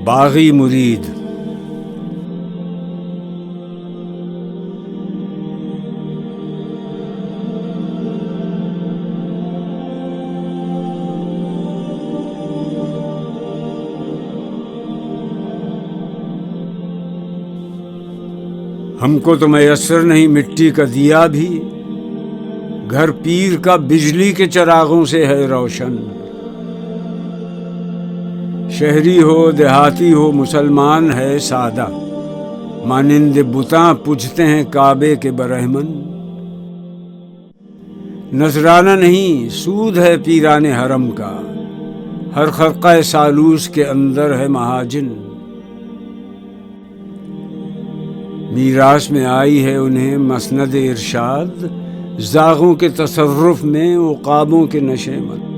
باغی مرید۔ ہم کو تو میسر نہیں مٹی کا دیا بھی، گھر پیر کا بجلی کے چراغوں سے ہے روشن۔ شہری ہو دیہاتی ہو مسلمان ہے سادہ، مانند بتاں پوجتے ہیں کعبے کے برہمن۔ نذرانہ نہیں سود ہے پیران حرم کا، ہر خرقہ سالوس کے اندر ہے مہاجن۔ میراث میں آئی ہے انہیں مسند ارشاد، زاغوں کے تصرف میں عقابوں کے نشے من۔